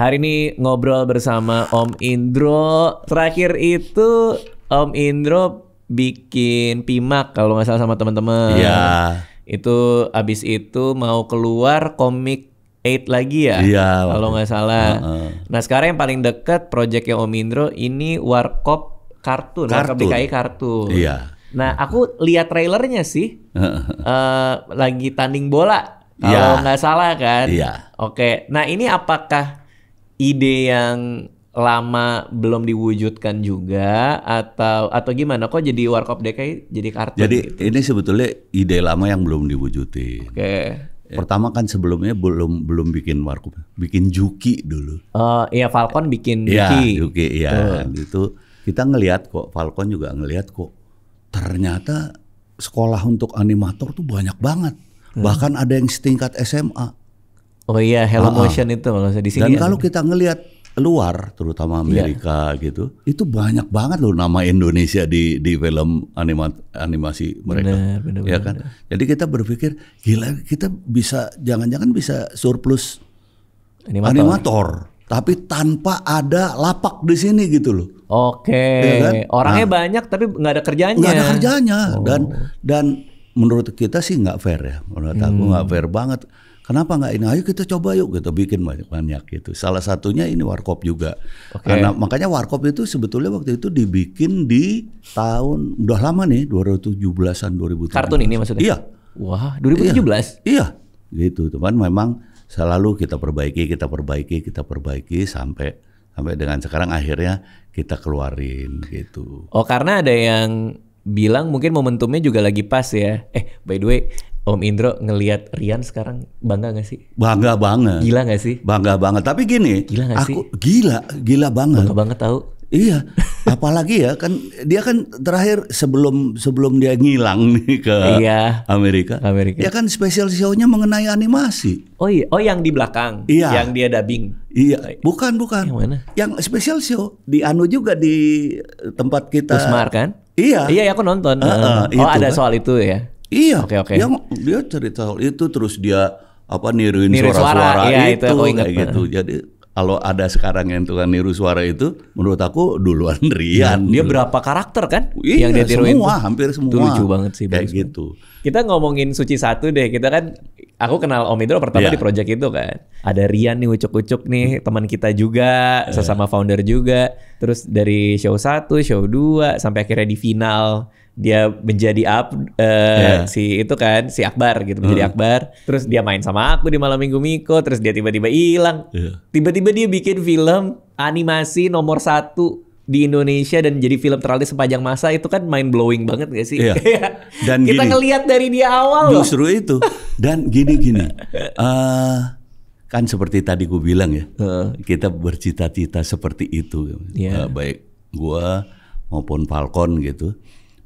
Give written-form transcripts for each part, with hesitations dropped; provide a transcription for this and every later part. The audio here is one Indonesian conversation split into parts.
Hari ini ngobrol bersama Om Indro. Terakhir itu Om Indro bikin Pimak kalau nggak salah sama teman-teman. Iya. Itu abis itu mau keluar komik 8 lagi ya? Iya. Kalau nggak salah. Nah sekarang yang paling dekat proyeknya Om Indro ini Warkop kartun. Warkop DKI kartun. Iya. Nah aku lihat trailernya sih. Lagi tanding bola. Kalau nggak salah kan? Iya. Oke. Nah ini apakah ide yang lama belum diwujudkan juga atau gimana? Kok jadi Warkop DKI jadi kartun? Jadi gitu? ini sebetulnya ide lama yang belum diwujudin. Oke. Pertama kan sebelumnya belum bikin Warkop, bikin Juki dulu. Iya Falcon bikin Iya, Juki. Juki, iya. Itu kita ngelihat kok, Falcon juga ngelihat kok. Ternyata sekolah untuk animator tuh banyak banget. Bahkan ada yang setingkat SMA. Oh iya, Hello Motion itu kalau di sini. Dan kalau kita ngelihat luar, terutama Amerika gitu, itu banyak banget loh nama Indonesia di film animasi mereka. Bener, ya kan? Jadi kita berpikir, gila kita bisa, jangan-jangan bisa surplus animator, tapi tanpa ada lapak di sini gitu loh. Oke. Ya kan? Orangnya banyak tapi nggak ada kerjanya. Nggak ada kerjanya. Dan menurut kita sih nggak fair ya. Menurut aku nggak fair banget. Kenapa nggak ini? Ayo kita coba yuk, kita bikin banyak gitu. Salah satunya ini Warkop juga. Karena makanya Warkop itu sebetulnya waktu itu dibikin di tahun udah lama nih, 2017-an 2017. Kartun ini maksudnya? Iya. Wah, 2017? Iya. Gitu. Cuman memang selalu kita perbaiki sampai dengan sekarang akhirnya kita keluarin gitu. Oh, karena ada yang bilang mungkin momentumnya juga lagi pas ya. By the way, Om Indro ngelihat Rian sekarang bangga gak sih? Bangga banget. Gila gak sih? Bangga banget. Tapi gini, gila gak sih? Gila banget. Bangga banget tahu. Iya. Apalagi ya kan dia kan terakhir sebelum dia ngilang nih ke Amerika. Ya kan special show-nya mengenai animasi. Oh iya, yang di belakang. Iya. Yang dia dubbing. Iya, bukan. Yang mana? Yang special show di juga di tempat kita. Usmar kan? Iya. Iya, aku nonton. Ada kan? Soal itu ya. Iya, Oke. Dia cerita soal itu, terus dia niruin suara-suara itu kayak gitu. Jadi kalau ada sekarang yang tukang niru suara itu, menurut aku duluan Rian. Dia berapa karakter kan? Iya, yang dia tiruin hampir semua. Itu lucu banget sih. Kayak gitu. Kita ngomongin Suci 1 deh. Kita kan, aku kenal Om Indro pertama di project itu kan. Ada Rian nih, ucuk-ucuk nih, teman kita juga, sesama founder juga. Terus dari show 1, show 2, sampai akhirnya di final dia menjadi si Akbar gitu, menjadi Akbar. Terus dia main sama aku di Malam Minggu Miko, terus dia tiba-tiba hilang. Tiba-tiba dia bikin film animasi nomor 1 di Indonesia dan jadi film terlaris sepanjang masa. Itu kan mind blowing banget gak sih? Dan kita ngelihat dari dia awal justru itu. Dan gini kan seperti tadi gue bilang ya, kita bercita-cita seperti itu. Baik gua maupun Falcon gitu,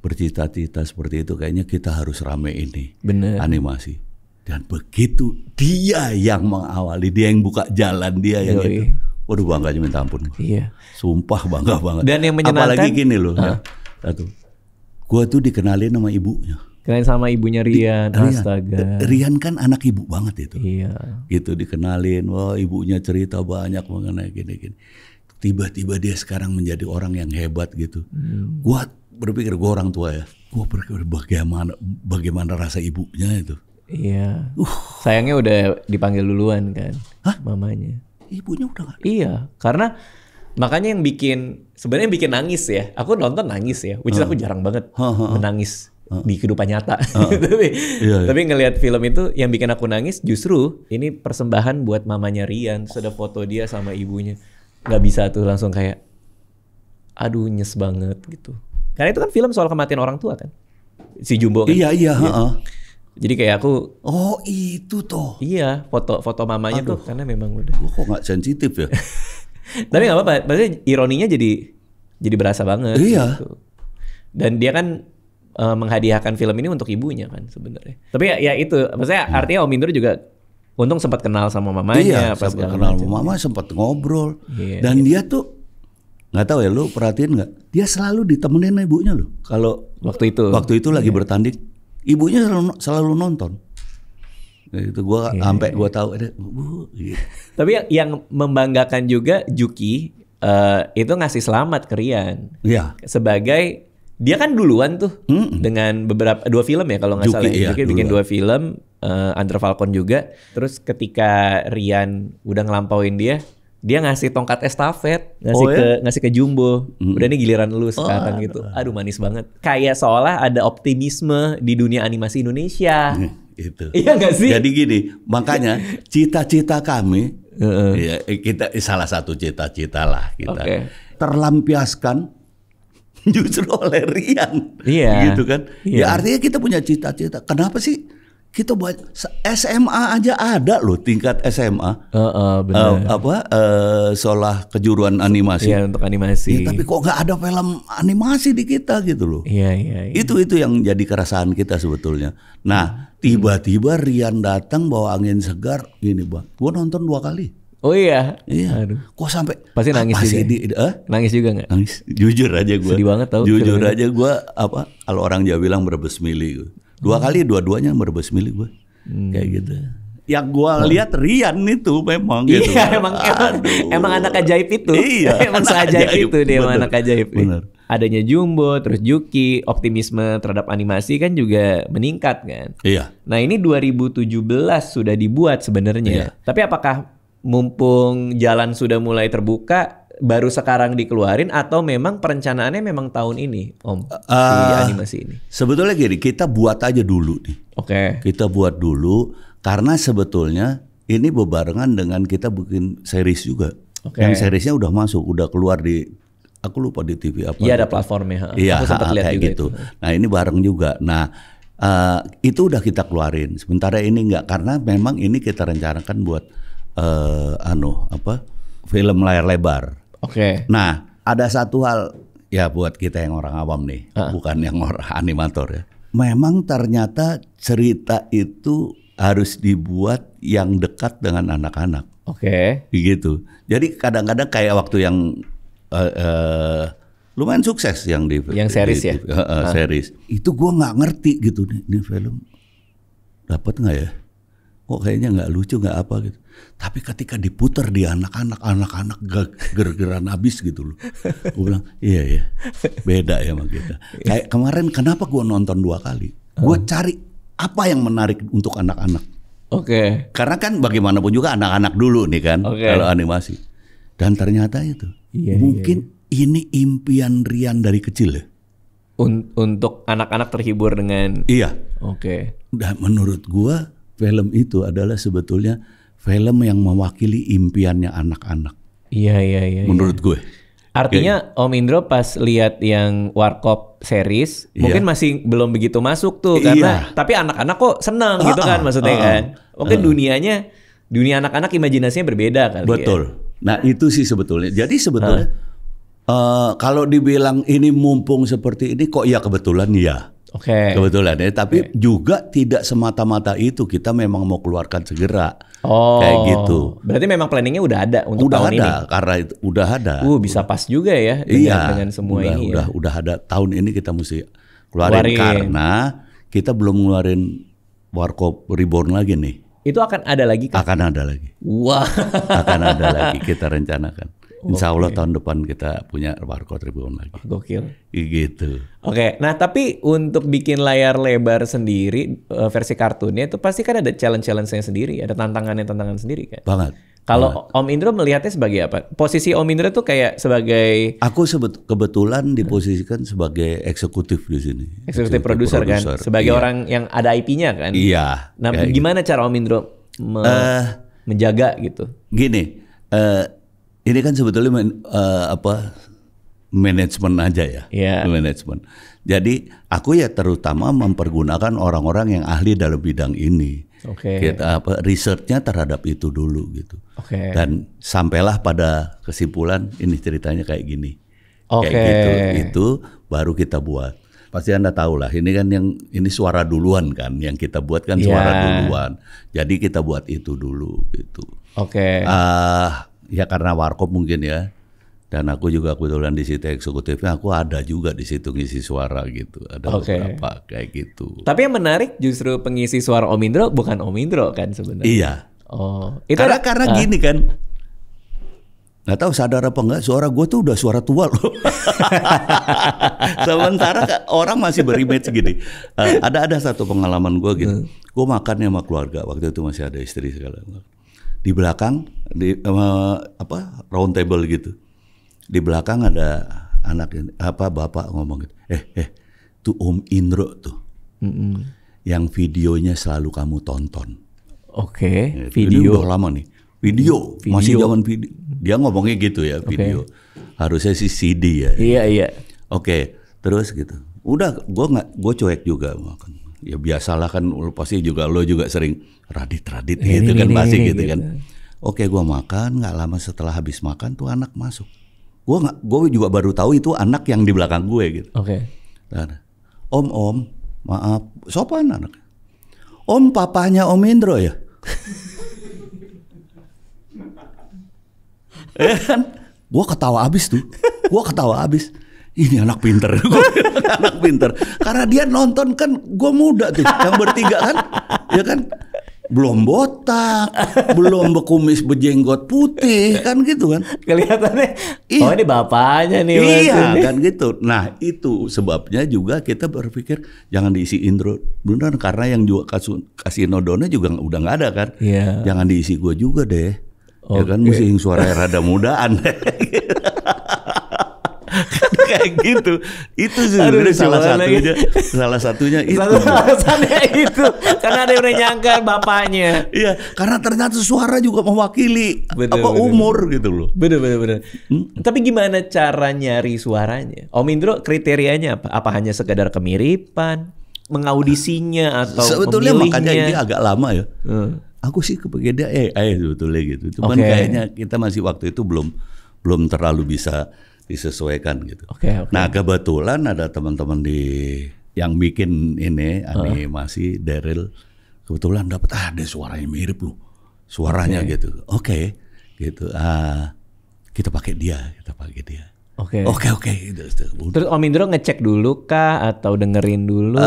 bercita-cita seperti itu, kayaknya kita harus rame ini. Bener. Animasi. Dan begitu dia yang mengawali, dia yang buka jalan, dia yang itu. Waduh, bangganya minta ampun. Iya. Sumpah bangga banget. Dan yang menyenangkan, apalagi gini loh. Gue tuh dikenalin sama ibunya. Kenalin sama ibunya Rian. Astaga. Rian kan anak ibu banget itu. Iya. Gitu dikenalin, wah ibunya cerita banyak mengenai gini-gini. Tiba-tiba dia sekarang menjadi orang yang hebat gitu. Gua berpikir, gue orang tua ya, gue berpikir bagaimana rasa ibunya itu. Iya. Sayangnya udah dipanggil duluan kan. Mamanya. Ibunya udah gak? Iya, karena makanya yang sebenarnya bikin nangis ya. Aku nonton nangis ya, which is aku jarang banget menangis di kehidupan nyata. Tapi ngelihat film itu yang bikin aku nangis justru ini persembahan buat mamanya Rian. Sudah foto dia sama ibunya. Gak bisa tuh langsung kayak, aduh nyes banget gitu. Karena itu kan film soal kematian orang tua kan. Si Jumbo kan. Iya. Jadi kayak aku, oh itu toh. Iya, foto mamanya tuh karena memang udah. Gue kok gak sensitif ya. Tapi gak apa-apa, maksudnya ironinya jadi berasa banget. Iya. Gitu. Dan dia kan menghadiahkan film ini untuk ibunya kan sebenarnya. Tapi ya itu, maksudnya artinya Om Indro juga untung sempat kenal sama mamanya. Iya, sempat kenal sama mama, sempat ngobrol. Dan dia tuh nggak tahu ya, lu perhatiin nggak? Dia selalu ditemenin ibunya loh. Kalau waktu itu lagi bertanding, ibunya selalu nonton. Itu gua sampai gua tahu ada gitu. Tapi yang membanggakan juga Juki itu ngasih selamat ke Rian. Iya. Sebagai dia kan duluan tuh dengan beberapa 2 film ya kalau nggak salah. Iya, Juki bikin 2 film, Under Falcon juga. Terus ketika Rian udah ngelampauin dia ngasih tongkat estafet, ngasih ke Jumbo. Udah nih giliran lu sekarang gitu. Aduh manis banget. Kayak seolah ada optimisme di dunia animasi Indonesia. Itu. Iya nggak sih? Jadi gini, makanya cita-cita kami, ya, kita salah satu cita-cita lah kita terlampiaskan justru oleh Rian, gitu kan? Ya artinya kita punya cita-cita. Kenapa sih kita buat SMA aja ada loh tingkat SMA, sekolah kejuruan animasi. Iya untuk animasi. Ya, tapi kok nggak ada film animasi di kita gitu loh? Iya. Itu yang jadi keresahan kita sebetulnya. Nah tiba-tiba Rian datang bawa angin segar, ini bang, gua nonton 2 kali. Oh iya. Aduh. Kok sampai pasti nangis juga. Nangis juga nggak? Nangis. Jujur aja gue. Sedih banget tau. Jujur aja gue kalau orang Jawa bilang berbes mili. 2 kali dua-duanya berbes mili gue. Kayak gitu. Yang gue lihat Rian itu memang gitu. Iya emang anak ajaib itu. Iya. Emang seajaib itu dia emang anak ajaib. Bener. Adanya Jumbo, terus Juki, optimisme terhadap animasi kan juga meningkat kan. Iya. Nah ini 2017 sudah dibuat sebenarnya. Iya. Tapi apakah mumpung jalan sudah mulai terbuka, baru sekarang dikeluarin atau memang perencanaannya memang tahun ini, Om, si animasi ini? Sebetulnya gini, kita buat aja dulu nih. Kita buat dulu karena sebetulnya ini bebarengan dengan kita bikin series juga. Yang seriesnya udah masuk, udah keluar di, aku lupa di TV apa. Iya ada platformnya. Iya, aku sempat lihat kayak juga gitu. Itu. Nah ini bareng juga. Nah itu udah kita keluarin. Sementara ini enggak, karena memang ini kita rencanakan buat film layar lebar. Nah, ada satu hal ya buat kita yang orang awam nih, bukan yang orang animator ya. Memang ternyata cerita itu harus dibuat yang dekat dengan anak-anak. Gitu. Jadi kadang-kadang kayak waktu yang lumayan sukses yang di series ya. Series. Itu gua nggak ngerti gitu nih, ini film dapat nggak ya? Kok kayaknya nggak lucu, nggak apa gitu. Tapi ketika diputar di anak-anak ger-geran abis gitu loh. Gue bilang iya beda ya sama kita. Kayak kemarin kenapa gue nonton 2 kali? Gue cari apa yang menarik untuk anak-anak. Karena kan bagaimanapun juga anak-anak dulu nih kan kalau animasi. Dan ternyata itu mungkin ini impian Rian dari kecil ya. Untuk anak-anak terhibur dengan. Iya. Dan menurut gue film itu adalah sebetulnya film yang mewakili impiannya anak-anak. Iya. Menurut gue. Artinya Om Indro pas lihat yang Warkop series mungkin masih belum begitu masuk tuh karena tapi anak-anak kok senang gitu kan maksudnya kan. Mungkin dunia anak-anak imajinasinya berbeda kali. Betul. Nah itu sih sebetulnya. Jadi sebetulnya kalau dibilang ini mumpung seperti ini kok ya kebetulan ya. Kebetulan ya, tapi juga tidak semata-mata itu kita memang mau keluarkan segera. Kayak gitu. Berarti memang planningnya udah ada untuk tahun ini. Karena itu udah ada. Bisa pas juga ya dengan semua ini. Udah ada tahun ini kita mesti keluarin karena kita belum ngeluarin Warkop Reborn lagi nih. Itu akan ada lagi kan? Akan ada lagi. Wah. Akan ada lagi kita rencanakan. Insya Allah tahun depan kita punya Warkop Reborn lagi. Gokil. Gitu. Nah tapi untuk bikin layar lebar sendiri versi kartunnya itu pasti kan ada challenge-challenge-nya sendiri, ada tantangan sendiri kan? Banget. Kalau Om Indro melihatnya sebagai apa? Posisi Om Indro tuh kayak sebagai... Aku kebetulan diposisikan sebagai eksekutif di sini. Eksekutif produser kan? Sebagai orang yang ada IP-nya kan? Iya. Nah gimana cara Om Indro menjaga gitu? Gini, ini kan sebetulnya manajemen aja ya, manajemen. Jadi aku ya terutama mempergunakan orang-orang yang ahli dalam bidang ini. Kita risetnya terhadap itu dulu gitu. Dan sampailah pada kesimpulan ini ceritanya kayak gini, kayak gitu. Itu baru kita buat. Pasti Anda tahu lah, ini kan ini suara duluan kan, yang kita buat kan suara duluan. Jadi kita buat itu dulu gitu. Ya karena Warkop mungkin ya Dan aku juga kebetulan di situ eksekutifnya, aku ada juga di situ ngisi suara gitu. Ada beberapa kayak gitu. Tapi yang menarik justru pengisi suara Om Indro bukan Om Indro kan sebenarnya. Iya. Oh, itu karena gini kan. Nggak tahu sadar apa enggak, suara gue tuh udah suara tua loh. Sementara orang masih berimage gini. Ada satu pengalaman gue gitu. Gue makan sama keluarga, waktu itu masih ada istri segala. Di belakang, round table gitu. Di belakang ada bapak ngomong gitu. Tuh Om Indro tuh. Yang videonya selalu kamu tonton. Oke, video. Ini udah lama nih. Video. Masih zaman video. Dia ngomongnya gitu ya, video. Harusnya sih CD ya. Iya. Oke, terus gitu. Udah, gue cuek juga makan. Ya biasalah kan, pasti juga lo juga sering radit gitu kan, pasti gitu kan. Oke, gue makan, nggak lama setelah habis makan tuh anak masuk. Gue juga baru tahu itu anak yang di belakang gue gitu. Oke. Om, maaf, sopan anak. Om, papanya Om Indro ya? Kan, gue ketawa abis tuh. Ini anak pinter, anak pinter. Karena dia nonton kan, gue muda tuh, yang bertiga kan, ya kan, belum botak, belum berkumis berjenggot putih, kan gitu kan. Kelihatannya, oh ini bapaknya nih. Iya kan gitu. Nah itu sebabnya juga kita berpikir jangan diisi Indro, benar karena yang juga Kasino Dona juga udah nggak ada kan. Iya. Jangan diisi gue juga deh. Ya kan mesti yang suaranya rada mudaan. Kayak gitu. Itu sebenarnya salah satunya itu. Alasannya itu karena ada yang udah nyangka bapaknya. Iya, karena ternyata suara juga mewakili umur gitu loh. Bener. Tapi gimana cara nyari suaranya? Om Indro kriterianya apa? Apa hanya sekedar kemiripan, mengaudisinya atau sebetulnya memilihnya? Makanya ini agak lama ya. Aku sih kepengen dia sebetulnya gitu. Cuman kayaknya kita masih waktu itu belum terlalu bisa disesuaikan gitu. Nah kebetulan ada teman-teman yang bikin ini animasi, Daryl, kebetulan dapat ada suaranya mirip loh, suaranya gitu. Gitu. Kita pakai dia. Oke. Terus Om Indro ngecek dulu kah atau dengerin dulu?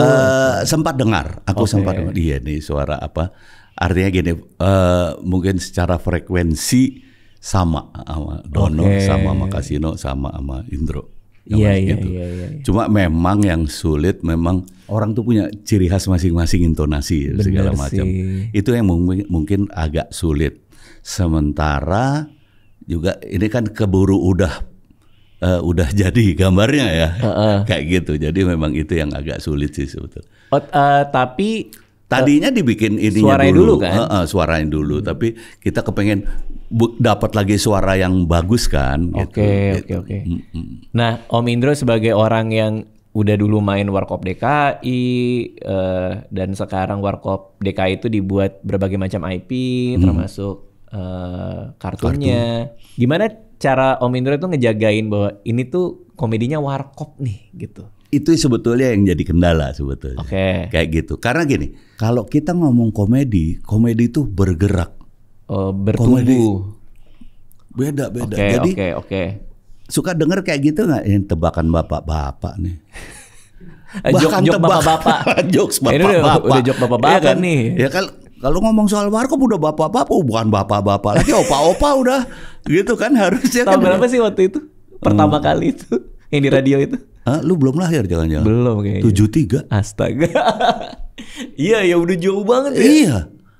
Sempat dengar, sempat dengar dia nih suara apa. Artinya gini, mungkin secara frekuensi sama Dono, sama Kasino, sama Indro. Iya. Cuma memang yang sulit, memang orang tuh punya ciri khas masing-masing, intonasi segala macam. Itu yang mungkin agak sulit. Sementara juga ini kan keburu udah jadi gambarnya ya, kayak gitu. Jadi memang itu yang agak sulit sih sebetulnya. Tapi tadinya dibikin ininya suaranya dulu kan? Suaranya dulu, tapi kita kepengen dapat lagi suara yang bagus kan. Oke. Nah, Om Indro sebagai orang yang udah dulu main Warkop DKI dan sekarang Warkop DKI itu dibuat berbagai macam IP, termasuk kartunnya. Gimana cara Om Indro itu ngejagain bahwa ini tuh komedinya Warkop nih gitu? Itu sebetulnya yang jadi kendala sebetulnya. Kayak gitu. Karena gini, kalau kita ngomong komedi itu bergerak. Bertumbuh. Komedi beda. Jadi suka denger kayak gitu nggak? Yang tebakan bapak-bapak nih. Jok bapak-bapak. Jokes bapak-bapak. Udah jok bapak-bapak kan nih. Ya kalau ngomong soal Warkop udah bapak-bapak, bukan bapak-bapak lagi, opa-opa udah gitu kan harusnya. Tahun berapa sih waktu itu? Pertama kali itu yang di radio itu? Lu belum lahir jangan-jangan? Belum kayaknya. 73. Astaga. Iya ya udah jauh banget ya. Iya.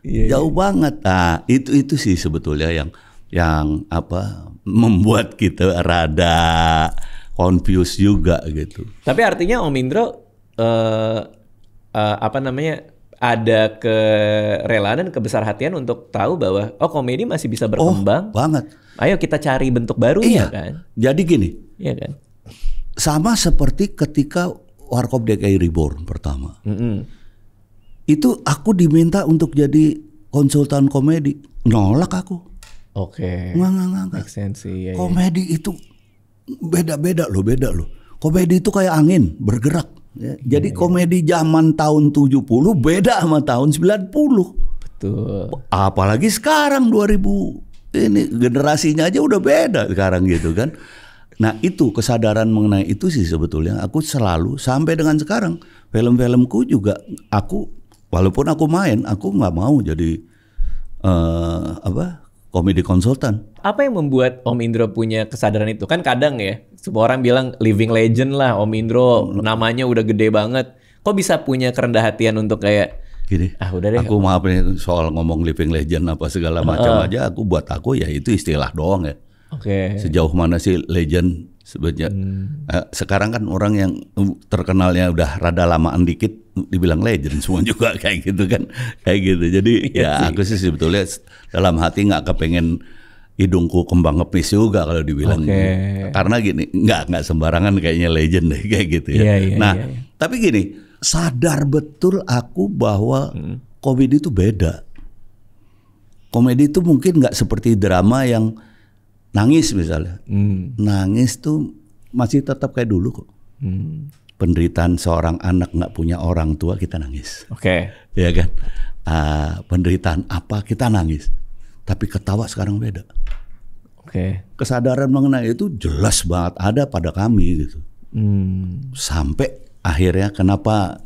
Jauh banget. Nah, itu sih sebetulnya yang apa membuat kita rada confused juga gitu. Tapi artinya Om Indro ada kerelaan dan kebesarhatian untuk tahu bahwa komedi masih bisa berkembang. Banget. Ayo kita cari bentuk barunya kan. Jadi gini. Iya kan. Sama seperti ketika Warkop DKI Reborn pertama. Itu aku diminta untuk jadi konsultan komedi. Nolak aku. Nggak. Iya, komedi itu beda loh. Komedi itu kayak angin, bergerak. Ya. Jadi komedi zaman tahun 70 beda sama tahun 90. Betul. Apalagi sekarang 2000 ini generasinya aja udah beda sekarang gitu kan. Nah itu kesadaran mengenai itu sih sebetulnya aku selalu sampai dengan sekarang film-filmku juga aku walaupun aku main aku nggak mau jadi komedi konsultan. Apa yang membuat Om Indro punya kesadaran itu? Kan kadang ya semua orang bilang living legend lah Om Indro, namanya udah gede banget. Kok bisa punya kerendah hatian untuk kayak gini, udah deh, aku maaf nih soal ngomong living legend apa segala macam aja, buat aku ya itu istilah doang ya. Oke. Sejauh mana sih legend sebenarnya? Sekarang kan orang yang terkenalnya udah rada lamaan dikit dibilang legend semua juga kayak gitu kan, kayak gitu. Jadi aku sih sebetulnya dalam hati nggak kepengen hidungku kembang kepis juga kalau dibilang. Karena gini, nggak sembarangan kayaknya legend deh kayak gitu ya. Tapi gini. Sadar betul aku bahwa komedi itu beda. Komedi itu mungkin nggak seperti drama yang nangis misalnya. Nangis tuh masih tetap kayak dulu kok. Penderitaan seorang anak nggak punya orang tua kita nangis. Ya kan? Penderitaan apa kita nangis. Tapi ketawa sekarang beda. Kesadaran mengenai itu jelas banget ada pada kami gitu. Sampai akhirnya kenapa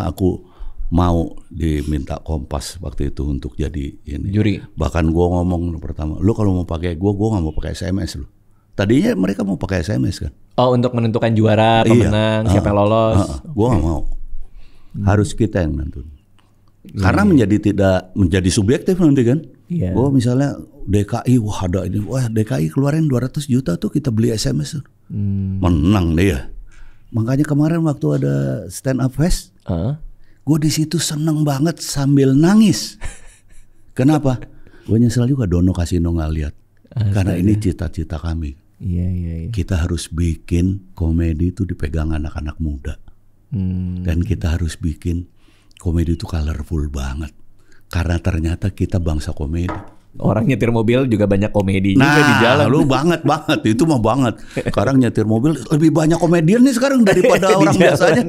aku mau diminta Kompas waktu itu untuk jadi ini juri. Bahkan gue ngomong pertama, lu kalau mau pakai gue nggak mau pakai SMS lu. Tadinya mereka mau pakai SMS kan. Oh, untuk menentukan juara, pemenang, siapa yang lolos. Gue nggak mau. Harus kita yang nentuin. Karena menjadi subjektif nanti kan. Gue misalnya DKI, DKI keluarin 200 juta tuh kita beli SMS tuh. Menang dia. Makanya kemarin waktu ada stand up fest, gue di situ seneng banget sambil nangis. Kenapa? Gue nyesel juga Dono Kasino nggak lihat. Karena ini cita-cita kami. Kita harus bikin komedi itu dipegang anak-anak muda. Dan kita harus bikin komedi itu colorful banget. Karena ternyata kita bangsa komedi. Orang nyetir mobil juga banyak komedi juga di jalan. Lu banget itu mah banget. Sekarang nyetir mobil lebih banyak komedian nih sekarang daripada orang biasanya.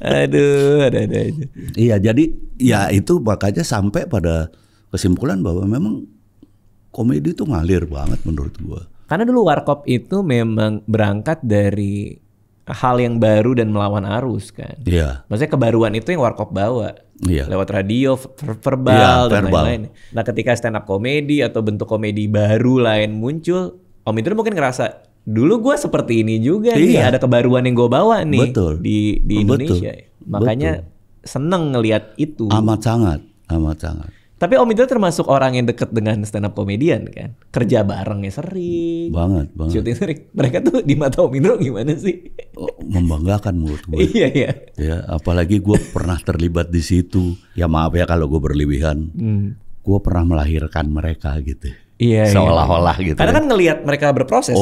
Aduh, ada aja. Iya, jadi ya itu makanya sampai pada kesimpulan bahwa memang komedi itu ngalir banget menurut gua. Karena dulu Warkop itu memang berangkat dari hal yang baru dan melawan arus kan. Iya. Maksudnya kebaruan itu yang Warkop bawa. Lewat radio, verbal dan lain-lain. Nah, ketika stand up komedi atau bentuk komedi baru lain muncul, Om Indro mungkin ngerasa dulu gue seperti ini juga nih, ada kebaruan yang gue bawa nih di Indonesia. Makanya seneng ngelihat itu. Amat sangat. Tapi Om Indro termasuk orang yang deket dengan stand up komedian kan? Kerja barengnya sering. Banget. Syuting sering. Mereka tuh di mata Om Indro gimana sih? Membanggakan menurut gue. Iya. Ya, apalagi gue pernah terlibat di situ. Ya maaf ya kalau gue berlebihan. Gue pernah melahirkan mereka gitu. Seolah-olah gitu. Karena kan ngelihat mereka berproses.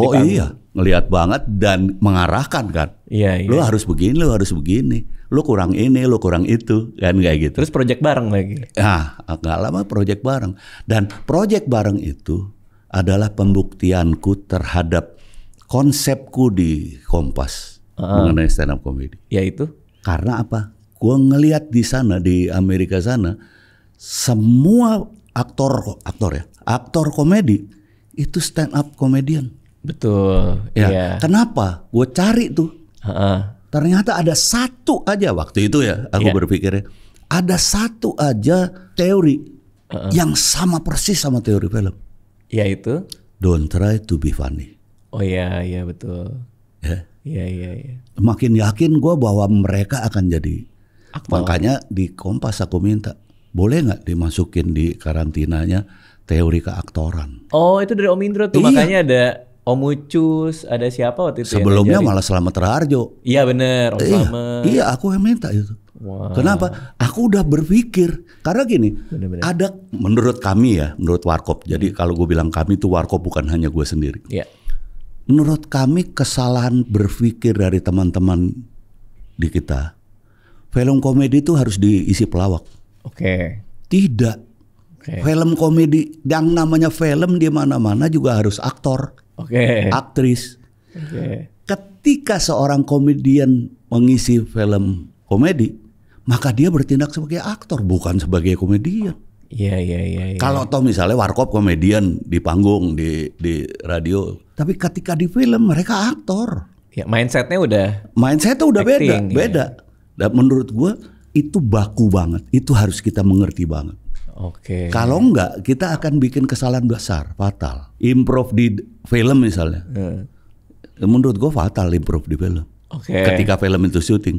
Ngelihat banget dan mengarahkan kan. Lu harus begini, lu kurang ini, lu kurang itu, kan kayak gitu. Terus project bareng lagi. Nggak lama project bareng. Dan project bareng itu adalah pembuktianku terhadap konsepku di Kompas mengenai stand up comedy. Yaitu? Karena apa? Gue ngelihat di sana di Amerika sana semua aktor komedi itu stand up comedian. Betul. Kenapa? Gue cari tuh. Ternyata ada satu aja waktu itu ya. Aku berpikirnya ada satu aja teori yang sama persis sama teori film. Yaitu? Don't try to be funny. Oh iya betul. Iya. Makin yakin gue bahwa mereka akan jadi aktor. Makanya di Kompas aku minta, boleh nggak dimasukin di karantinanya teori keaktoran. Oh itu dari Om Indro tuh. Makanya ada Om Ucus, ada siapa waktu itu? Sebelumnya malah Slamet Raharjo. Iya bener, Om Slamet. Iya aku yang minta itu. Kenapa? Aku udah berpikir. Karena gini, ada menurut kami ya, menurut Warkop. Jadi kalau gue bilang kami itu Warkop bukan hanya gue sendiri. Menurut kami kesalahan berpikir dari teman-teman di kita. Film komedi itu harus diisi pelawak. Tidak. Film komedi yang namanya film di mana-mana juga harus aktor, aktris. Ketika seorang komedian mengisi film komedi, maka dia bertindak sebagai aktor bukan sebagai komedian. Iya. Kalau toh misalnya Warkop komedian di panggung, di radio, tapi ketika di film mereka aktor. Ya, mindsetnya udah Acting, beda. Beda. Dan menurut gue itu baku banget. Itu harus kita mengerti banget. Oke. Kalau enggak, kita akan bikin kesalahan besar, fatal. Improv di film misalnya. Menurut gue fatal improv di film. Oke. Ketika film itu syuting.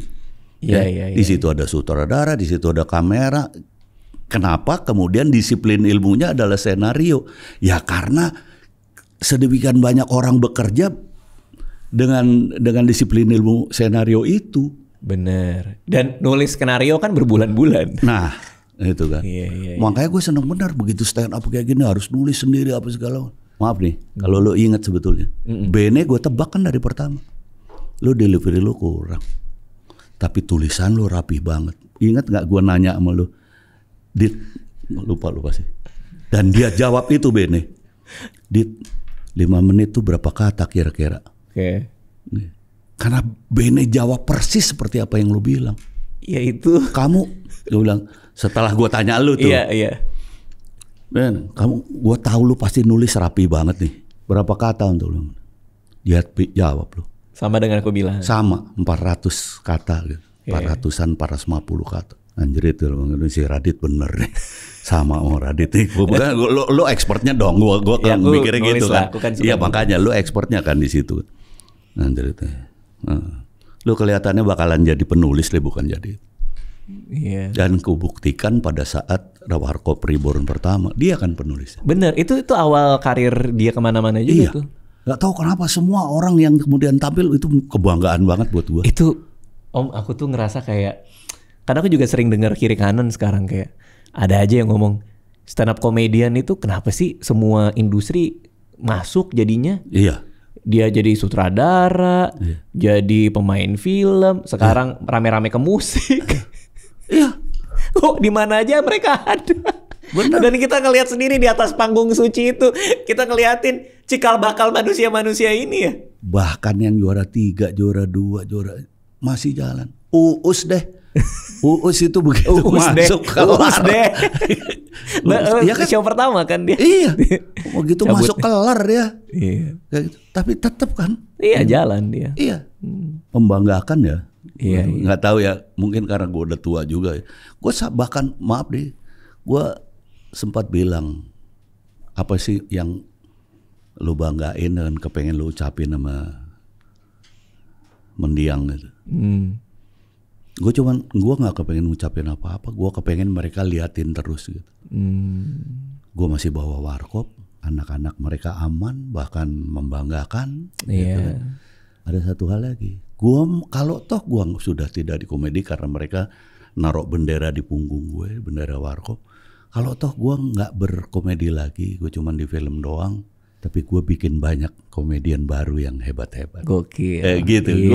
Iya. Di situ ada sutradara, di situ ada kamera. Kenapa? Kemudian disiplin ilmunya adalah skenario. Ya karena sedemikian banyak orang bekerja dengan disiplin ilmu skenario itu. Bener. Dan nulis skenario kan berbulan-bulan. Nah, itu kan. Iya. Makanya gue seneng benar begitu stand up kayak gini harus nulis sendiri apa segala. Maaf nih, kalau lo ingat sebetulnya, Bene gue tebak kan dari pertama. Lo delivery lo kurang, tapi tulisan lo rapi banget. Ingat nggak gue nanya sama lo? Dit, lupa sih. Dan dia jawab itu Bene. Dit, 5 menit tuh berapa kata kira-kira? Oke. Karena Bene jawab persis seperti apa yang lu bilang. Ya itu. Kamu, lu bilang setelah gue tanya lu tuh. Iya. Ben, gue tahu lu pasti nulis rapi banget nih. Berapa kata untuk lu? Dia jawab lu. Sama dengan aku bilang. Sama, 400 kata gitu. 400-an, 450 kata. Anjir itu si Radit bener nih. Sama sama Radit nih. Bukan lu expertnya dong. Gua kan mikirnya gitu kan. Iya makanya lu expertnya kan di situ. Anjir itu. Lu kelihatannya bakalan jadi penulis deh, bukan jadi. Iya. Dan kubuktikan pada saat Warkop Reborn pertama dia kan penulis. Bener, itu awal karir dia kemana-mana juga iya. tuh. Gak tahu kenapa semua orang yang kemudian tampil itu kebanggaan banget buat gua. Itu Om, aku tuh ngerasa kayak, karena aku juga sering dengar kiri kanan sekarang kayak ada aja yang ngomong stand up comedian itu kenapa sih semua industri masuk jadinya? Iya. Dia jadi sutradara, jadi pemain film, sekarang rame-rame ke musik. Iya. Kok di mana aja mereka ada. Benar. Dan kita ngelihat sendiri di atas panggung suci itu, kita ngeliatin cikal bakal manusia-manusia ini ya. Bahkan yang juara 3, juara 2, juara masih jalan. Uus deh. Uus itu begitu masuk kelar. deh. Ya kan? Show pertama kan dia. Iya. Begitu masuk kelar dia. Iya. Gitu. Tapi tetap kan. Iya jalan dia. Iya. Membanggakan ya. Iya. Nggak tahu ya. Mungkin karena gue udah tua juga. Gue bahkan maaf deh. Gue sempat bilang apa sih yang lu banggain dan kepengen lu ucapin sama mendiang gitu. Gue nggak kepengen ngucapin apa-apa. Gue kepengen mereka liatin terus gitu. Gue masih bawa Warkop, anak-anak mereka aman, bahkan membanggakan. Iya. Gitu kan. Ada satu hal lagi. Gue kalau toh gue sudah tidak di komedi karena mereka naruh bendera di punggung gue, bendera Warkop. Kalau toh gue nggak berkomedi lagi, gue cuman di film doang. Tapi gue bikin banyak komedian baru yang hebat-hebat. Gokil. Gitu.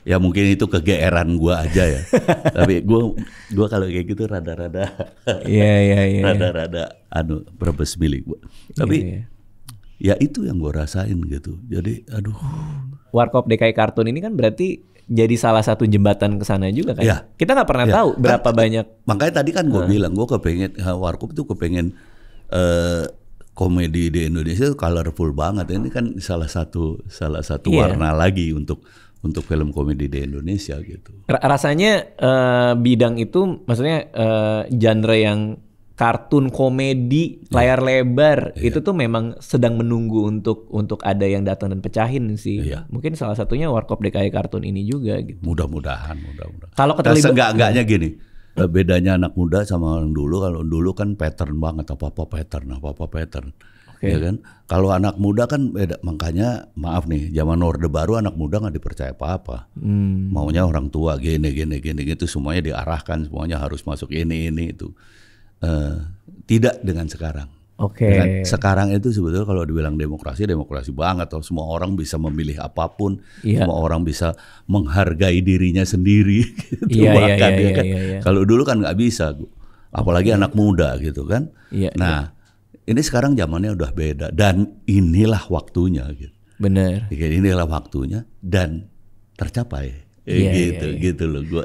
Ya mungkin itu kegeeran gue aja ya. Tapi gue kalau kayak gitu rada-rada. Iya. Rada-rada berbes milik gue. Tapi ya itu yang gue rasain gitu. Jadi aduh. Warkop DKI Kartun ini kan berarti jadi salah satu jembatan ke sana juga kan. Ya. Kita nggak pernah tahu berapa banyak. Makanya tadi kan gue bilang gue kepengen Warkop tuh kepengen komedi di Indonesia itu colorful banget. Ini kan salah satu warna lagi untuk film komedi di Indonesia gitu. Rasanya bidang itu maksudnya genre yang kartun komedi layar lebar itu tuh memang sedang menunggu untuk ada yang datang dan pecahin sih. Mungkin salah satunya Warkop DKI Kartun ini juga gitu. Mudah-mudahan. Kalau enggaknya gini. Bedanya anak muda sama orang dulu, kalau dulu kan pattern banget, apa-apa pattern. Ya kan? Kalau anak muda kan beda, makanya maaf nih, zaman Orde Baru anak muda nggak dipercaya apa-apa. Maunya orang tua gini gitu, semuanya diarahkan, semuanya harus masuk ini itu. Tidak dengan sekarang. Dengan sekarang itu sebetulnya kalau dibilang demokrasi banget. Semua orang bisa memilih apapun, semua orang bisa menghargai dirinya sendiri. Gitu, bahkan ya kan. Kalau dulu kan nggak bisa, apalagi anak muda gitu kan. Nah, ini sekarang zamannya udah beda dan inilah waktunya. Gitu. Benar. Inilah waktunya dan tercapai. Gitu loh.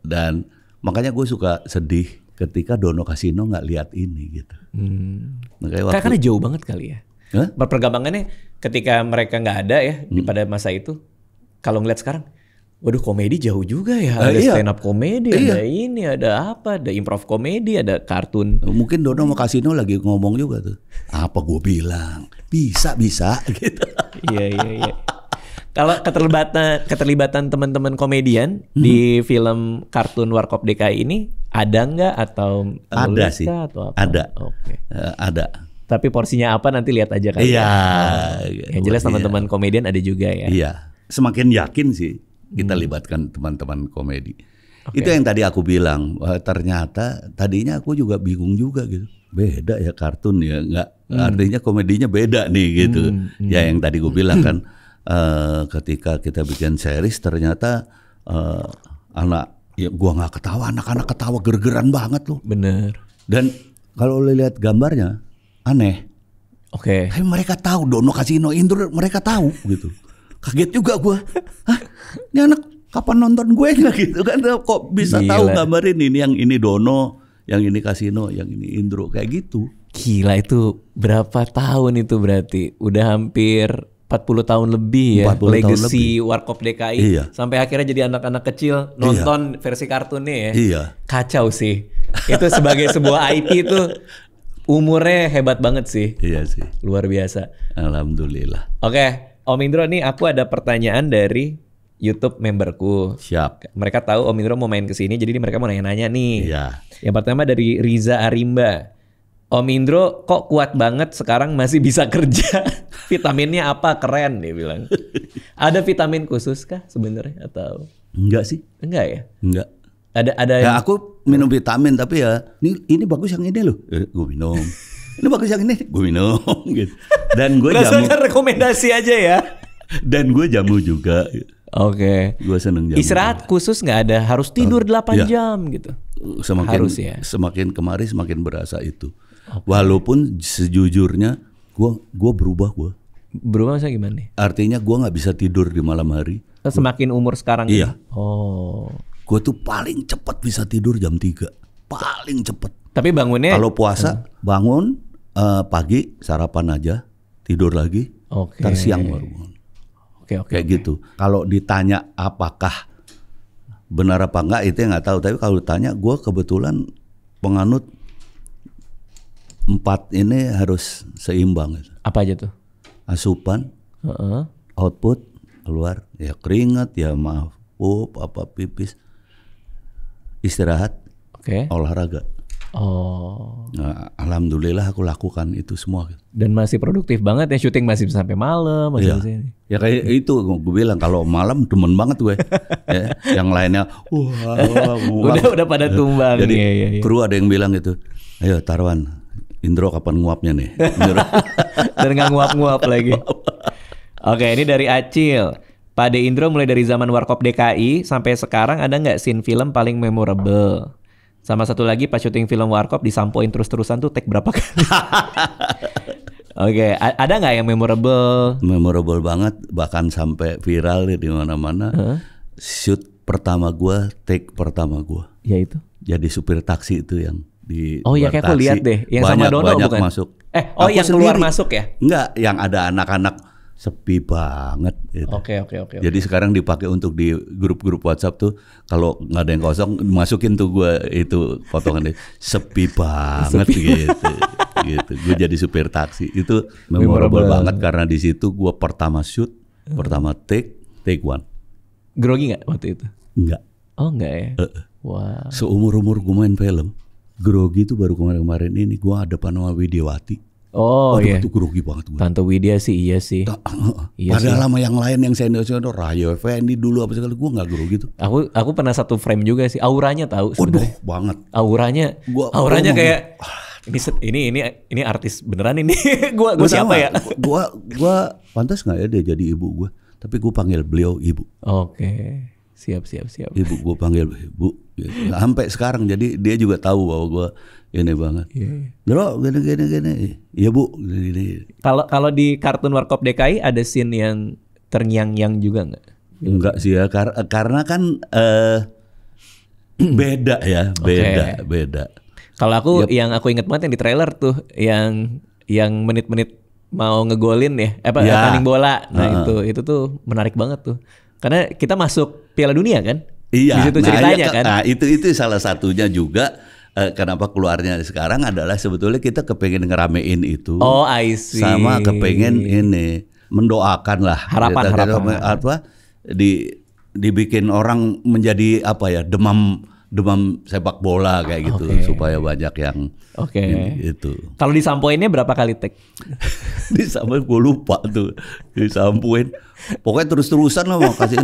Dan makanya gue suka sedih ketika Dono Kasino nggak lihat ini gitu. Makanya Karena jauh banget kali ya. Hah? Perkembangannya ketika mereka nggak ada ya pada masa itu, kalau ngeliat sekarang, waduh komedi jauh juga ya. Ada Iya. stand up komedi, ada ini, ada apa, ada improv komedi, ada kartun. Mungkin Dono sama Kasino lagi ngomong juga tuh. Apa gue bilang? Bisa gitu. Iya. Kalau keterlibatan teman-teman komedian di film kartun Warkop DKI ini ada nggak atau Ada nulis sih. kah atau apa? Ada. Oke. Ada. Tapi porsinya apa nanti lihat aja kali. Iya. Yang jelas teman-teman komedian ada juga ya. Iya. Semakin yakin sih kita libatkan teman-teman komedi. Itu yang tadi aku bilang. Ternyata tadinya aku juga bingung juga gitu. Beda ya kartun ya, nggak artinya komedinya beda nih gitu. Ya yang tadi gue bilang kan, ketika kita bikin series ternyata anak, ya gua nggak ketawa, anak-anak ketawa gergeran banget loh. Bener. Dan kalau lo lihat gambarnya aneh. Oke. Tapi mereka tahu Dono Kasino Indro, mereka tahu gitu. Kaget juga gua. Hah? Ini anak kapan nonton gue nggak gitu kan? Kok bisa Gila. tahu gambarin ini, yang ini Dono, yang ini Kasino, yang ini Indro, kayak gitu. Gila, itu berapa tahun itu berarti? Udah hampir 40 tahun lebih ya 40 tahun legacy Warkop DKI. Iya. Sampai akhirnya jadi anak-anak kecil nonton versi kartunnya ya. Iya. Kacau sih. Itu sebagai sebuah IP itu umurnya hebat banget sih. Iya sih. Luar biasa. Alhamdulillah. Oke, Om Indro nih aku ada pertanyaan dari YouTube memberku. Siap. Mereka tahu Om Indro mau main ke sini, jadi mereka mau nanya-nanya nih. Iya. Yang pertama dari Riza Arimba. Om Indro kok kuat banget sekarang masih bisa kerja? Vitaminnya apa? Keren dia bilang. Ada vitamin khusus kah sebenarnya atau Enggak sih. enggak ya? Enggak. Ada Ya aku minum vitamin tapi ya ini bagus yang ini loh. Gue minum. Ini bagus yang ini, gue minum gitu. Dan gue jamu. berdasarkan rekomendasi aja ya. Dan gue jamu juga. Oke. Gue seneng jamu. Istirahat khusus nggak ada, harus tidur 8 iya. jam gitu. Harus ya. Semakin kemari semakin berasa itu. Walaupun sejujurnya gue berubah gue. Berubah maksudnya gimana nih? Artinya gue nggak bisa tidur di malam hari. Semakin umur sekarang Iya. ini? Oh. Gue tuh paling cepat bisa tidur jam 3. Paling cepat. Tapi bangunnya Kalau puasa bangun pagi sarapan aja, tidur lagi, Oke. ntar siang baru bangun. Oke. Kayak gitu. Kalau ditanya apakah benar apa enggak itu yang nggak tahu. Tapi kalau ditanya, gue kebetulan penganut 4 ini harus seimbang. Apa aja tuh? Asupan, Heeh. output, keluar, ya keringat, ya maaf, pup, apa pipis, istirahat, Oke. olahraga. Oh. Nah, alhamdulillah aku lakukan itu semua. Dan masih produktif banget ya, syuting masih sampai malam, masih Iya. di sini. Ya kayak itu gue bilang kalau malam demen banget gue. Ya, yang lainnya Udah pada tumbang. Jadi Iya. kru ada yang bilang gitu, ayo Tarwan, Indro kapan nguapnya nih? Indro. Dan nggak nguap-nguap lagi. Oke, ini dari Acil. Pak De Indro mulai dari zaman Warkop DKI sampai sekarang ada nggak scene film paling memorable? Sama satu lagi pas syuting film Warkop disampoin terus-terusan tuh take berapa kali? Oke, ada nggak yang memorable? Memorable banget, bahkan sampai viral di mana-mana. Shoot pertama gue, take pertama gue. Ya itu. Jadi supir taksi itu yang di Oh iya, luar kayak aku taksi. lihat deh. Yang sama Dono banyak bukan? masuk. Oh Aku yang keluar sendiri. masuk ya? Enggak, yang ada anak-anak sepi banget. Gitu. Oke. Jadi sekarang dipakai untuk di grup-grup WhatsApp tuh, kalau nggak ada yang kosong masukin tuh gue itu potongan deh, sepi banget gitu. Gitu. Gue jadi supir taksi itu memorable banget karena di situ gue pertama shoot, pertama take one. Grogi nggak waktu itu? Enggak. Oh enggak ya? Wah. Seumur-umur gue main film, grogi itu baru kemarin-kemarin ini gue ada sama Widiawati. Oh Waduh, iya. itu grogi banget gue. Tante Widya sih iya sih. Iya Padahal sama yang lain yang senior-senior, Rayo Effendi dulu apa sekali, gue nggak grogi tuh. Aku pernah satu frame juga sih. Auranya tahu Waduh, sebenarnya. banget. Auranya kayak ini artis beneran ini. gua siapa ya? Gua pantas nggak ya dia jadi ibu gue? Tapi gue panggil beliau ibu. Oke. Siap. Ibu gue panggil ibu. Gitu. Sampai sekarang jadi dia juga tahu bahwa gue ini banget. Bro, gini. Iya bu. Gini. Kalau di kartun Warkop DKI ada scene yang terngiang-ngiang juga nggak? Enggak sih ya, karena kan beda ya, beda. Kalau aku yang aku inget banget yang di trailer tuh yang menit-menit mau ngegolin ya, tanding bola. Nah itu tuh menarik banget tuh. Karena kita masuk Piala Dunia kan? Iya. Di situ ceritanya kan. Nah, itu salah satunya juga kenapa keluarnya sekarang adalah sebetulnya kita kepengen ngeramein itu. Oh, I see. Sama kepengen ini mendoakan lah. Harapan. Apa dibikin orang menjadi demam sepak bola kayak gitu supaya banyak yang itu. Kalau disampoinnya berapa kali take? Disampoin gue lupa tuh. Disampoin. Pokoknya terus-terusan lah mau kasih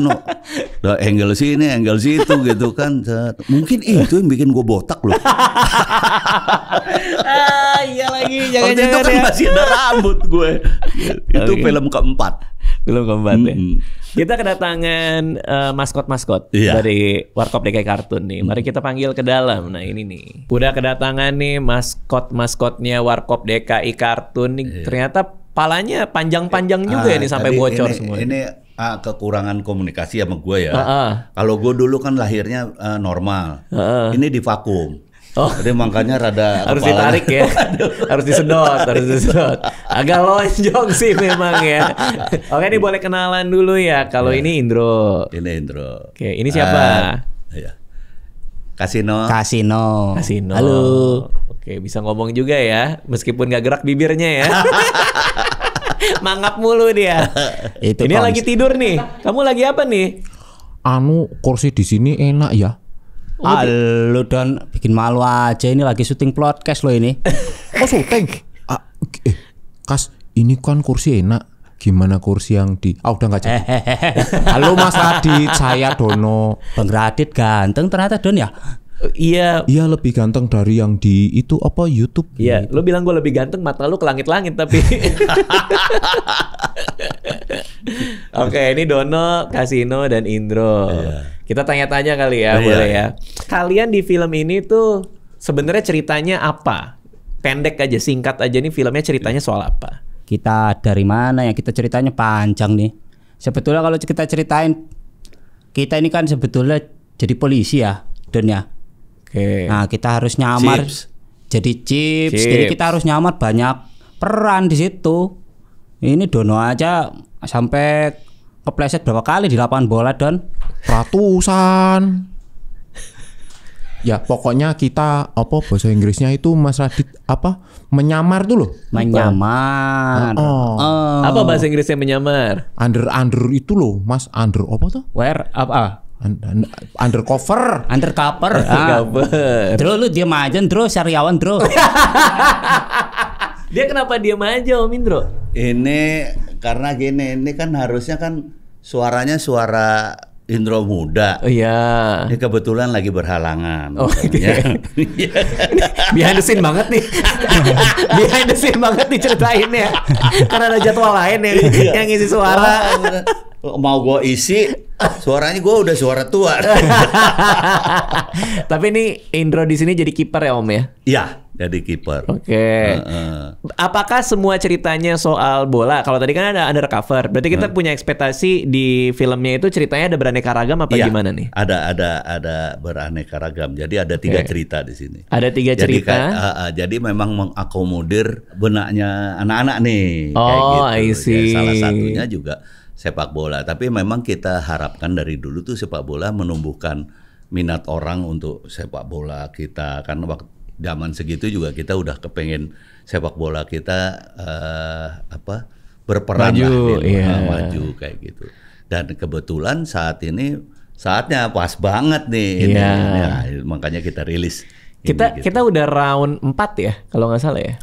angle sini, angle situ gitu kan. Mungkin itu yang bikin gue botak loh. Iya lagi, jangan-jangan itu kan masih ada rambut gue. Itu film keempat. Film keempat ya. Kita kedatangan maskot-maskot dari Warkop DKI Kartun nih. Mari kita panggil ke dalam. Nah ini nih. Udah kedatangan nih maskot-maskotnya Warkop DKI Kartun nih. Ternyata palanya panjang-panjang juga ya nih sampai bocor semua. Ini kekurangan komunikasi sama gue ya. Kalau gue dulu kan lahirnya normal. Ini di vakum. Jadi makanya rada harus ditarik ya. harus disedot. Agak lonjong sih memang ya. Oke, ini boleh kenalan dulu ya. Kalau ini Indro. Ini Indro. Oke, ini siapa? Kasino. Halo. Oke, bisa ngomong juga ya, meskipun gak gerak bibirnya ya. Mangap mulu dia. Ini lagi tidur nih. Kamu lagi apa nih? Kursi di sini enak ya. Halo Don, bikin malu aja, ini lagi syuting podcast lo ini. Oh syuting? Kas, ini kan kursi enak. Gimana kursi yang di... udah gak jadi. Halo Mas Radit, saya Dono. Bang Radit ganteng ternyata Don ya? Iya. Iya lebih ganteng dari yang di itu YouTube. Iya, lu bilang gue lebih ganteng, mata lu ke langit-langit tapi. Oke, ini Dono, Kasino dan Indro. Kita tanya-tanya kali ya, boleh ya. Kalian di film ini tuh sebenarnya ceritanya apa? Pendek aja, singkat aja nih filmnya ceritanya soal apa? Kita dari mana ya? Kita ceritanya panjang nih. Sebetulnya kalau kita ceritain, kita ini kan sebetulnya jadi polisi ya, Don ya. Nah kita harus nyamar jadi chips. Jadi kita harus nyamar banyak peran di situ. Ini Dono aja sampai kepleset berapa kali di lapangan bola Don? Ratusan. Ya pokoknya kita bahasa Inggrisnya itu Mas Radit menyamar tuh loh. Menyamar. Apa bahasa Inggrisnya menyamar? Under itu loh Mas, under apa tuh? Where Undercover. Dro lu diam aja Dro, Syariawan Dro. Dia kenapa diam aja Om Indro? Ini karena gini, ini kan harusnya kan suaranya suara Indro muda. Oh iya. Ini kebetulan lagi berhalangan. Behind the scene banget nih. Behind the scene banget nih ceritainnya. Karena ada jadwal lain yang ngisi suara. Mau gue isi, suaranya gue udah suara tua. Tapi ini Indro di sini jadi kiper ya Om ya? Iya, jadi kiper. Oke. Apakah semua ceritanya soal bola? Kalau tadi kan ada undercover, berarti kita punya ekspektasi di filmnya itu ceritanya ada beraneka ragam apa gimana nih? Ada beraneka ragam. Jadi ada 3 cerita di sini. Ada 3 cerita. Jadi memang mengakomodir benaknya anak-anak nih. Oh, kayak gitu. I see. Ya, salah satunya juga sepak bola. Tapi memang kita harapkan dari dulu tuh sepak bola menumbuhkan minat orang untuk sepak bola kita. Karena waktu zaman segitu juga kita udah kepengen sepak bola kita berperan maju kayak gitu. Dan kebetulan saat ini saatnya pas banget nih. Makanya kita rilis. Kita udah round 4 ya kalau nggak salah ya.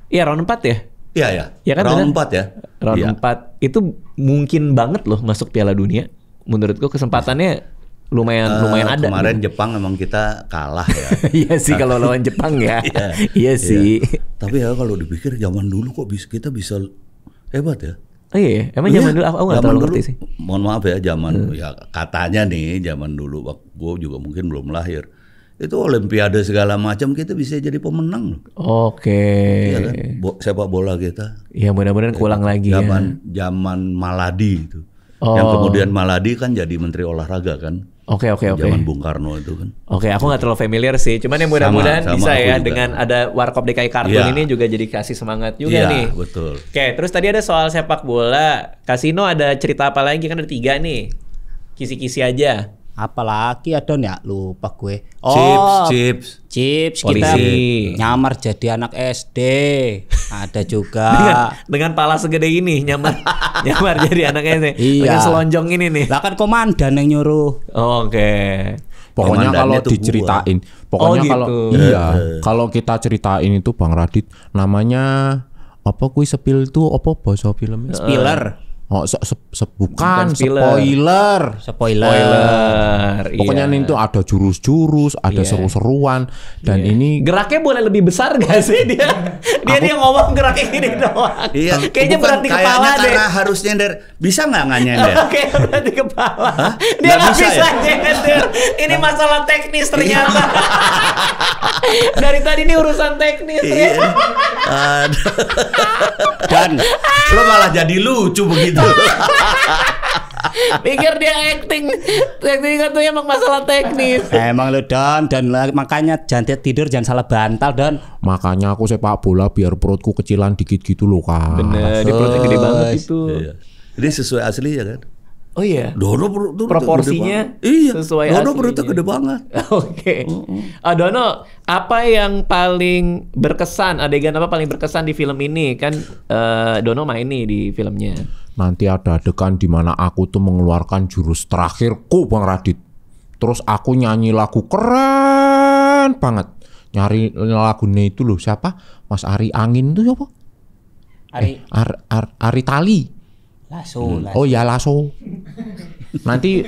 Iya round 4 ya. Iya kan, round 4 ya. Round 4 itu mungkin banget loh masuk Piala Dunia. Menurutku kesempatannya lumayan ada. Kemarin Jepang emang kita kalah ya. Iya sih kalau lawan Jepang ya. Iya sih. Tapi ya kalau dipikir zaman dulu kok kita bisa hebat ya. Oh iya, emang zaman dulu aku nggak terlalu ngerti sih. Mohon maaf ya zaman ya katanya nih zaman dulu waktu gue juga mungkin belum lahir. Itu olimpiade segala macam kita bisa jadi pemenang. Oke. Iya kan? Sepak bola kita. Iya mudah-mudahan keulang lagi zaman Maladi itu. Yang kemudian Maladi kan jadi menteri olahraga kan. Oke. Zaman Bung Karno itu kan. Oke, aku nggak terlalu familiar sih. Cuman yang mudah-mudahan Sama bisa aku ya juga. dengan ada Warkop DKI Kartun Iya. ini juga jadi kasih semangat juga Iya, nih. betul. Oke, terus tadi ada soal sepak bola. Kasino ada cerita apa lagi? Kan ada 3 nih. Kisi-kisi aja. Apalagi Adon ya, lupa gue. Chips. Chips Polisi. kita nyamar jadi anak SD. Ada juga. Dengan pala segede ini nyamar jadi anaknya sih. Iya. Dengan selonjong ini nih. Lah kan komandan yang nyuruh. Oke. Pokoknya Komandannya kalau tuh diceritain, Oh, pokoknya kalau gitu. iya, kalau kita ceritain itu Bang Radit, namanya apa kuis sepil itu apa bahasa filmnya? Spiller. Oh, Bukan bukan spoiler. spoiler. Spoiler. Pokoknya iya. itu ada jurus-jurus, ada Iya. seru-seruan, dan Iya. ini Geraknya boleh lebih besar gak sih dia? Dia ngomong geraknya gini doang. Iya, Kayaknya bukan, berat di kepala kayaknya deh. karena harus nyender. Bisa nggak nyender? Oke, berat di kepala. Dia Nggak nggak bisa bisa ya? nyender. Ini masalah teknis ternyata. Dari tadi ini urusan teknis. Iya. Aduh. Dan Lo malah jadi lucu begitu. Pikir dia acting. Acting itu emang masalah teknis. emang lo dan makanya jangan tidur, jangan salah bantal dan makanya aku sepak bola biar perutku kecilan dikit gitu loh Kak. Bener, di perutnya gede banget itu. Iya. Ini sesuai asli ya kan? Oh iya. Dono perutnya Proporsinya gede banget. Iya. sesuai Dono aslinya. perutnya gede banget. Oke. Dono, apa yang paling berkesan, adegan apa paling berkesan di film ini? Kan Dono main nih di filmnya. Nanti ada adegan di mana aku tuh mengeluarkan jurus terakhirku Bang Radit. Terus aku nyanyi lagu keren banget. Nyari lagunya itu loh siapa? Mas Ari Angin tuh siapa? Ari Tali. langsung. Oh ya Lasso. Nanti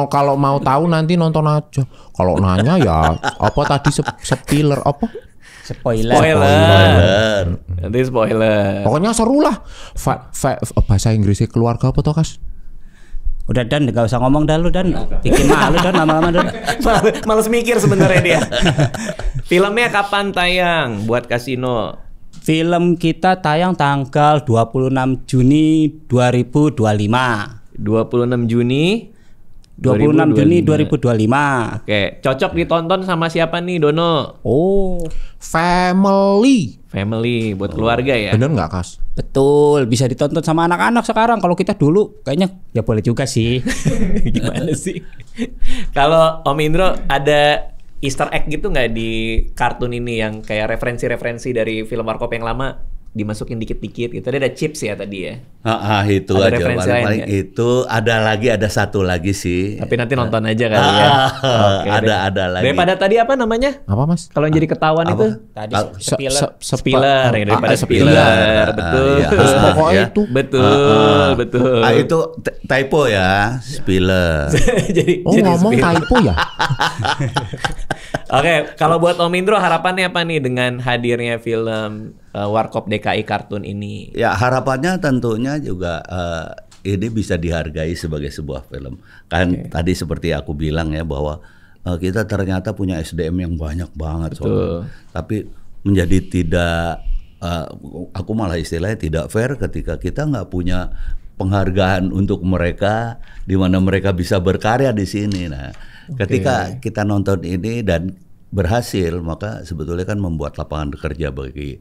kalau mau tahu nanti nonton aja. Kalau nanya ya apa tadi spoiler apa? Spoiler. Nanti spoiler. Pokoknya seru lah. Bahasa Inggrisnya keluarga apa toh Kas? Udah dan gak usah ngomong dah lu dan bikin malu dan lama-lama dan. Males mikir sebenarnya dia. Filmnya kapan tayang buat Kasino? Film kita tayang tanggal 26 Juni 2025. 26 Juni 26 Juni 2025. Oke, cocok ditonton sama siapa nih Dono? Oh, Family. Family buat keluarga ya. Bener nggak Kas? betul. Bisa ditonton sama anak-anak sekarang. Kalau kita dulu kayaknya ya boleh juga sih. Gimana sih? Kalau Om Indro ada Easter egg gitu nggak di kartun ini yang kayak referensi-referensi dari film Warkop yang lama dimasukin dikit-dikit gitu. Ada chips ya tadi ya. Itu Ada aja referensi lain paling nggak? itu ada satu lagi sih. Tapi nanti nonton aja kali ya. Oke, ada lagi. Daripada tadi apa namanya? Apa Mas? Kalau yang jadi ketahuan Apa? itu Tadi Se- spiller ya, daripada spiller. spiller. Betul. Iya. Pokoknya Ya. itu. Betul. Itu typo ya, spiller. jadi ngomong spiller. typo ya? Oke, kalau buat Om Indro harapannya apa nih dengan hadirnya film Warkop DKI Kartun ini? Ya harapannya tentunya juga ini bisa dihargai sebagai sebuah film. Kan tadi seperti aku bilang ya bahwa kita ternyata punya SDM yang banyak banget soalnya. Tapi menjadi tidak, aku malah istilahnya tidak fair ketika kita nggak punya penghargaan untuk mereka di mana mereka bisa berkarya di sini. Nah, ketika kita nonton ini dan berhasil, maka sebetulnya kan membuat lapangan kerja bagi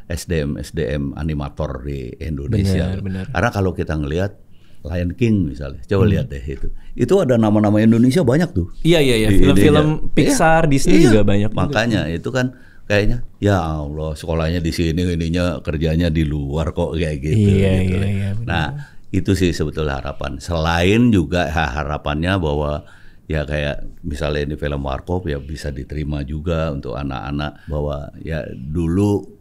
SDM animator di Indonesia. Benar. Karena kalau kita ngelihat Lion King misalnya, coba lihat deh itu ada nama-nama Indonesia banyak tuh. Iya. Di Film-film idenya. Pixar, Disney juga banyak. Makanya itu kan kayaknya ya Allah sekolahnya di sini, ininya kerjanya di luar kok kayak gitu. Iya, gitu. iya, benar. Nah itu sih sebetulnya harapan. Selain juga harapannya bahwa ya kayak misalnya ini film Warkop ya bisa diterima juga untuk anak-anak, bahwa ya dulu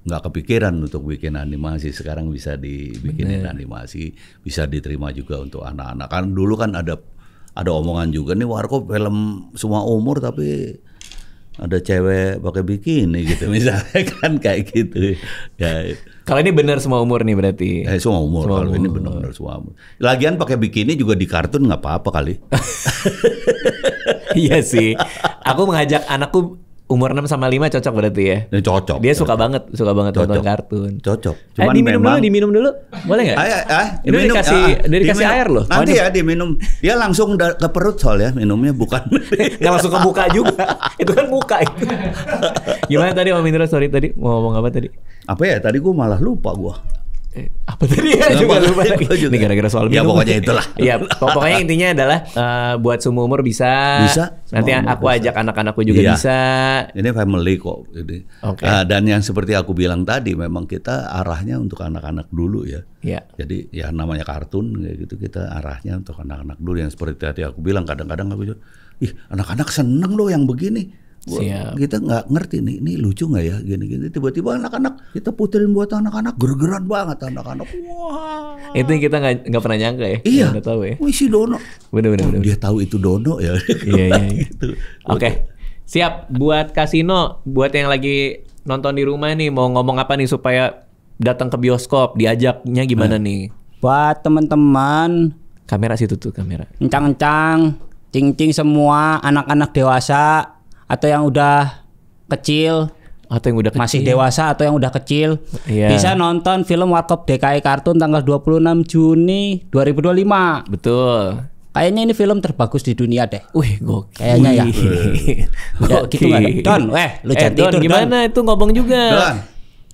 nggak kepikiran untuk bikin animasi, sekarang bisa dibikinin animasi, bisa diterima juga untuk anak-anak. Kan dulu kan ada omongan juga nih Warkop film semua umur tapi ada cewek pakai bikini gitu misalnya kan kayak gitu ya. Kalau ini benar semua umur nih berarti. Semua umur. Semua Kalau ini umur. benar-benar semua umur. Lagian pakai bikini juga di kartun nggak apa-apa kali. Iya sih. Aku mengajak anakku umur 6 sama 5 cocok berarti ya? Ya, cocok. Dia suka banget nonton kartun. Cocok. Diminum dulu. Boleh nggak? Ini dikasih air loh. Nanti ya diminum. Dia langsung ke perut soalnya minumnya bukan. Nggak langsung ke muka juga. Itu kan muka itu. Gimana tadi Om Indra? Sorry tadi mau ngomong apa tadi? Apa ya? Tadi gue malah lupa gue. Apa tadi ya? Juga lupa lagi. Ini gara-gara soal minum. Ya pokoknya itulah. Iya, pokoknya intinya adalah buat semua umur bisa. Nanti aku ajak anak-anakku juga bisa. Ini family kok. Okay. Dan yang seperti aku bilang tadi, memang kita arahnya untuk anak-anak dulu ya. Iya. Jadi ya namanya kartun kayak gitu, kita arahnya untuk anak-anak dulu. Yang seperti tadi aku bilang, kadang-kadang aku anak-anak seneng loh yang begini. Kita nggak ngerti ini lucu nggak ya gini-gini, tiba-tiba anak-anak kita puterin buat anak-anak gergeran banget anak-anak. Wah, itu yang kita nggak pernah nyangka ya. Iya, nggak tahu ya. Wih si Dono, bener. Dia tahu itu Dono ya. Iya. Gitu. Oke. Siap buat Kasino, buat yang lagi nonton di rumah nih, mau ngomong apa nih supaya datang ke bioskop, diajaknya gimana nih? Buat teman-teman, kamera situ tuh kamera. Encang-encang, cing-cing semua, anak-anak dewasa atau yang udah kecil, masih dewasa atau yang udah kecil, bisa nonton film Warkop DKI Kartun tanggal 26 Juni 2025. Betul. Kayaknya ini film terbagus di dunia deh. Wih, gokil. Kayaknya ya. Udah gitu nggak? Don, lu jangan tidur. Gimana itu ngomong juga? Don.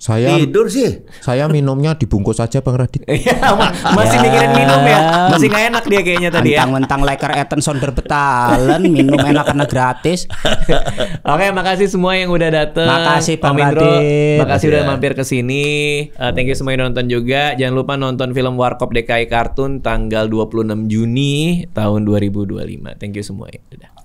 Saya tidur sih. Saya minumnya dibungkus aja Bang Radit. Masih mikirin minum ya. Masih nggak enak dia kayaknya tadi ya. Mentang-mentang leker Etenson berbetalen, minum enak karena gratis. Oke, makasih semua yang udah dateng. Makasih Bang Radit. Makasih udah mampir ke sini. Thank you semua yang nonton juga. Jangan lupa nonton film Warkop DKI Kartun tanggal 26 Juni tahun 2025. Thank you semua. Dadah.